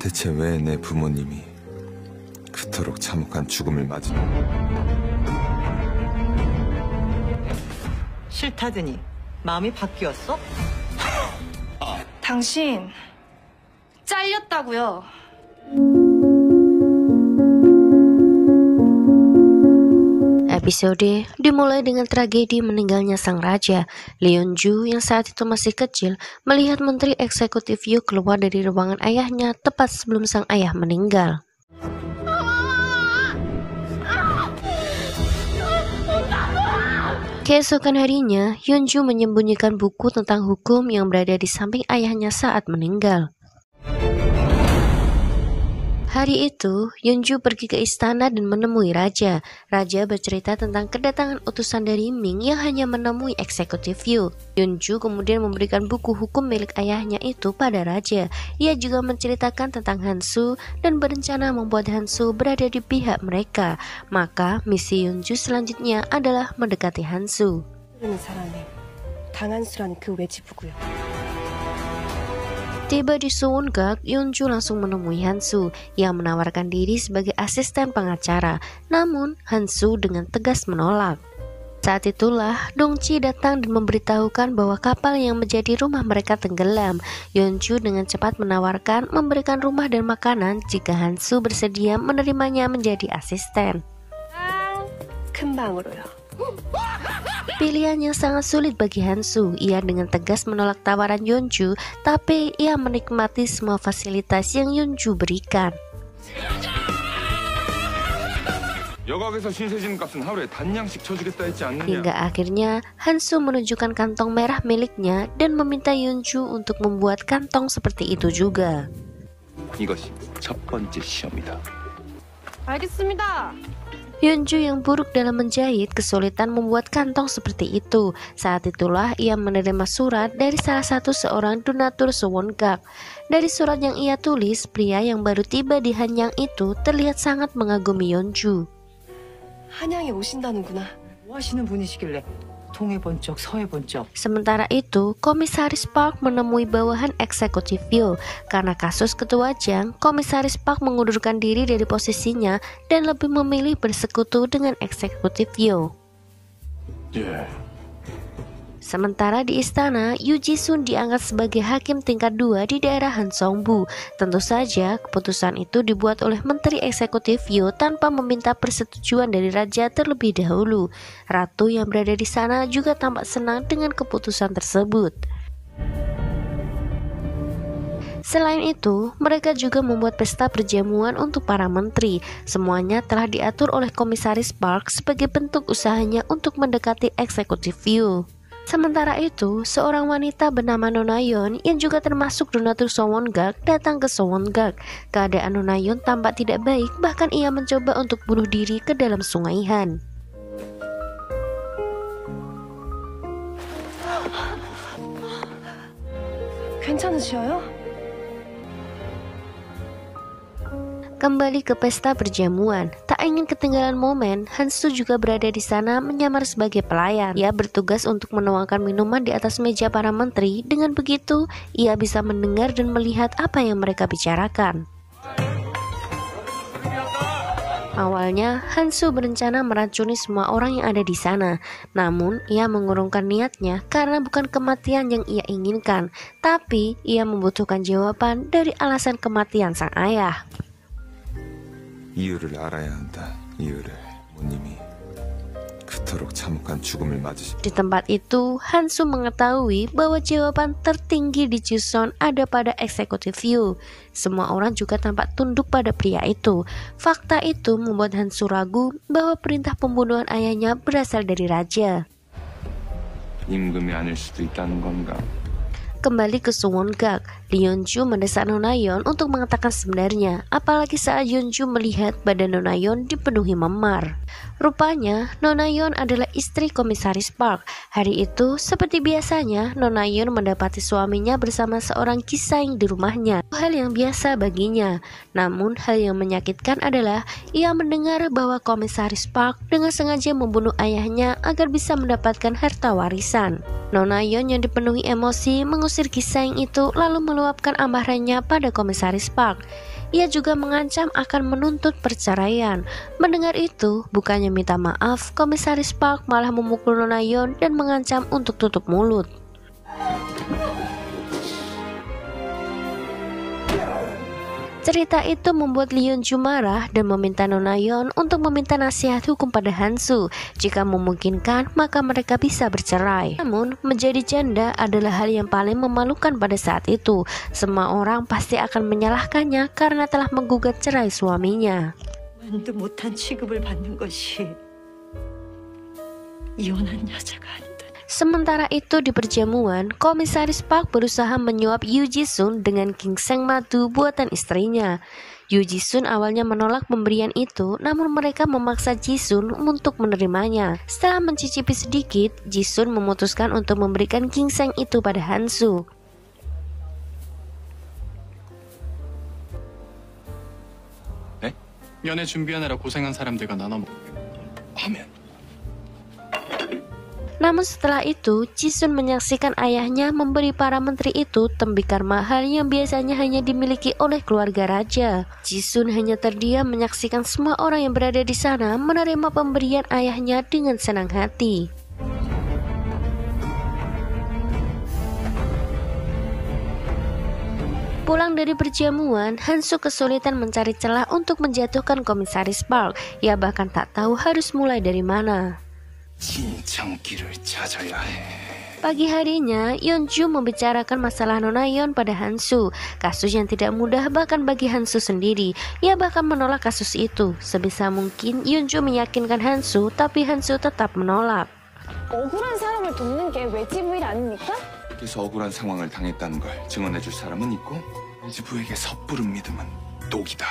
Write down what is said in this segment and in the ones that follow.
대체 왜 내 부모님이 그토록 참혹한 죽음을 맞은? 싫다더니 마음이 바뀌었어? 당신 잘렸다고요. Episode dimulai dengan tragedi meninggalnya sang raja. Leonju yang saat itu masih kecil melihat menteri eksekutif Yu keluar dari ruangan ayahnya tepat sebelum sang ayah meninggal. Keesokan harinya, Yeonju menyembunyikan buku tentang hukum yang berada di samping ayahnya saat meninggal. Hari itu, Yeonju pergi ke istana dan menemui raja. Raja bercerita tentang kedatangan utusan dari Ming yang hanya menemui eksekutif Yu. Yeonju kemudian memberikan buku hukum milik ayahnya itu pada raja. Ia juga menceritakan tentang Hansu dan berencana membuat Hansu berada di pihak mereka. Maka misi Yeonju selanjutnya adalah mendekati Hansu. Tiba di Suwon-gak, Yeonju langsung menemui Hansu yang menawarkan diri sebagai asisten pengacara. Namun, Hansu dengan tegas menolak. Saat itulah, Dongchi datang dan memberitahukan bahwa kapal yang menjadi rumah mereka tenggelam. Yeonju dengan cepat menawarkan memberikan rumah dan makanan jika Hansu bersedia menerimanya menjadi asisten. 큰 방으로요. Pilihan yang sangat sulit bagi Hansu. Ia dengan tegas menolak tawaran Yeonju, tapi ia menikmati semua fasilitas yang Yeonju berikan. Hingga akhirnya Hansu menunjukkan kantong merah miliknya dan meminta Yeonju untuk membuat kantong seperti itu juga. 알겠습니다. Yeonju yang buruk dalam menjahit kesulitan membuat kantong seperti itu. Saat itulah ia menerima surat dari salah satu seorang donatur Suwon-gak. Dari surat yang ia tulis, pria yang baru tiba di Hanyang itu terlihat sangat mengagumi Yeonju. 한양에 오신다는구나. 뭐 하시는 분이시길래 동해본 쪽 서해본 쪽. Sementara itu, Komisaris Park menemui bawahan eksekutif Yu. Karena kasus ketua Jang, Komisaris Park mengundurkan diri dari posisinya dan lebih memilih bersekutu dengan eksekutif Yu. Sementara di istana, Yu Ji-sun diangkat sebagai hakim tingkat 2 di daerah Hansongbu. Tentu saja, keputusan itu dibuat oleh Menteri Eksekutif Yu tanpa meminta persetujuan dari raja terlebih dahulu. Ratu yang berada di sana juga tampak senang dengan keputusan tersebut. Selain itu, mereka juga membuat pesta perjamuan untuk para menteri. Semuanya telah diatur oleh Komisaris Park sebagai bentuk usahanya untuk mendekati eksekutif Yu. Sementara itu, seorang wanita bernama Nonayon yang juga termasuk donatur Suwon-gak datang ke Suwon-gak. Keadaan Nonayon tampak tidak baik, bahkan ia mencoba untuk bunuh diri ke dalam sungai Han. 괜찮으셔요? Kembali ke pesta perjamuan, tak ingin ketinggalan momen, Hansu juga berada di sana menyamar sebagai pelayan. Ia bertugas untuk menuangkan minuman di atas meja para menteri. Dengan begitu, ia bisa mendengar dan melihat apa yang mereka bicarakan. Awalnya, Hansu berencana meracuni semua orang yang ada di sana. Namun, ia mengurungkan niatnya karena bukan kematian yang ia inginkan, tapi ia membutuhkan jawaban dari alasan kematian sang ayah. 이유를 알아야 한다. 이유를 부모님이 그토록 참혹한 죽음을 맞으신. Di tempat itu, Hansu mengetahui bahwa jawaban tertinggi di Joseon ada pada eksekutif Yu. Semua orang juga tampak tunduk pada pria itu. Fakta itu membuat Hansu ragu bahwa perintah pembunuhan ayahnya berasal dari raja. 임금이 아닐 수도 있다는 건가? Kembali ke Suwon-gak, Yeonju mendesak Nonayon untuk mengatakan sebenarnya, apalagi saat Yeonju melihat badan Nonayon dipenuhi memar. Rupanya, Nona Yeon adalah istri Komisaris Park. Hari itu, seperti biasanya, Nona Yeon mendapati suaminya bersama seorang Ki-sang di rumahnya. Hal yang biasa baginya. Namun, hal yang menyakitkan adalah ia mendengar bahwa Komisaris Park dengan sengaja membunuh ayahnya agar bisa mendapatkan harta warisan. Nona Yeon yang dipenuhi emosi mengusir Ki-sang itu lalu meluapkan amarahnya pada Komisaris Park. Ia juga mengancam akan menuntut perceraian. Mendengar itu, bukannya minta maaf, Komisaris Park malah memukul Nona Yeon dan mengancam untuk tutup mulut. Cerita itu membuat Lee Yeon-ju marah dan meminta Nona Yeon untuk meminta nasihat hukum pada Han-su. Jika memungkinkan, maka mereka bisa bercerai. Namun, menjadi janda adalah hal yang paling memalukan pada saat itu. Semua orang pasti akan menyalahkannya karena telah menggugat cerai suaminya. 만도 못한 취급을 받는 것이 이혼한 여자가 아니다. Sementara itu di perjamuan, Komisaris Park berusaha menyuap Yoo Ji-sun dengan ginseng madu buatan istrinya. Yoo Ji-sun awalnya menolak pemberian itu, namun mereka memaksa Ji-sun untuk menerimanya. Setelah mencicipi sedikit, Ji-sun memutuskan untuk memberikan ginseng itu pada Han-su. 네? 연애 준비하느라 고생한 사람들과 나눠 먹. 하면 Namun setelah itu, Ji-sun menyaksikan ayahnya memberi para menteri itu tembikar mahal yang biasanya hanya dimiliki oleh keluarga raja. Ji-sun hanya terdiam menyaksikan semua orang yang berada di sana menerima pemberian ayahnya dengan senang hati. Pulang dari perjamuan, Han-su kesulitan mencari celah untuk menjatuhkan Komisaris Park. Ia bahkan tak tahu harus mulai dari mana. 진창기를 찾아야 해. Pagi harinya, Yeon-ju membicarakan masalah Nona Yeon pada Han-su. Kasus yang tidak mudah bahkan bagi Han-su sendiri. Ia bahkan menolak kasus itu. Sebisa mungkin Yeon-ju meyakinkan Han-su, tapi Han-su tetap menolak. 억울한 사람을 돕는 게 외지부 일 아닙니까? 그래서 억울한 상황을 당했다는 걸 증언해줄 사람은 있고 이지부에게 섣부른 믿음은 독이다.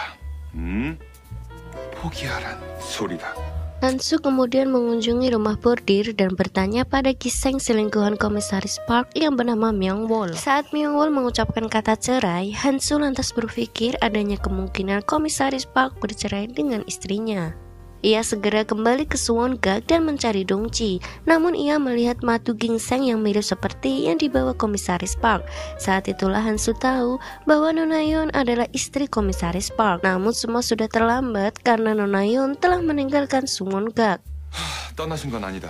포기하란 소리다. Han-su kemudian mengunjungi rumah bordir dan bertanya pada Ki-sang selingkuhan Komisaris Park yang bernama Myung-wol. Saat Myung-wol mengucapkan kata cerai, Han-su lantas berpikir adanya kemungkinan Komisaris Park bercerai dengan istrinya. Ia segera kembali ke Suwon-gak dan mencari Dong-ji. Namun ia melihat madu ginseng yang mirip seperti yang dibawa Komisaris Park. Saat itulah Han-su tahu bahwa Nona Yeon adalah istri Komisaris Park. Namun semua sudah terlambat karena Nona Yeon telah meninggalkan Suwon-gak. 떠나신 건 아니다.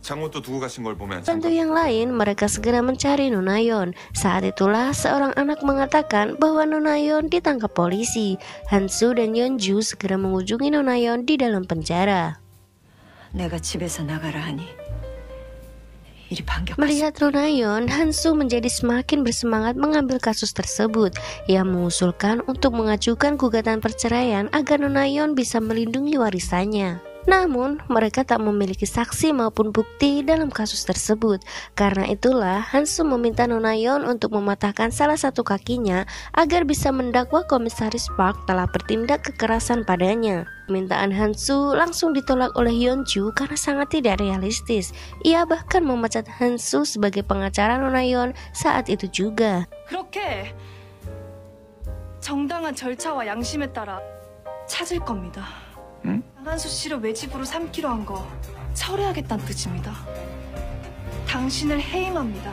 장모도 두고 가신 걸 보면 Tentu yang lain, mereka segera mencari Nona Yeon. Saat itulah seorang anak mengatakan bahwa Nona Yeon ditangkap polisi. Han-su dan Yeon-ju segera mengunjungi Nona Yeon di dalam penjara. 내가 집에서 나가라 하니 이리 반격하시. Melihat Nona Yeon, Han-su menjadi semakin bersemangat mengambil kasus tersebut. Ia mengusulkan untuk mengajukan gugatan perceraian agar Nona Yeon bisa melindungi warisannya. Namun, mereka tak memiliki saksi maupun bukti dalam kasus tersebut. Karena itulah, Han-su meminta Nona Yeon untuk mematahkan salah satu kakinya agar bisa mendakwa Komisaris Park telah bertindak kekerasan padanya. Permintaan Han-su langsung ditolak oleh Yeon-ju karena sangat tidak realistis. Ia bahkan memecat Han-su sebagai pengacara Nona Yeon saat itu juga. 그렇게 정당한 절차와 양심에 따라 찾을 겁니다. 한수 씨를 외집으로 삼기로 한 거 철회하겠다는 뜻입니다. 당신을 해임합니다.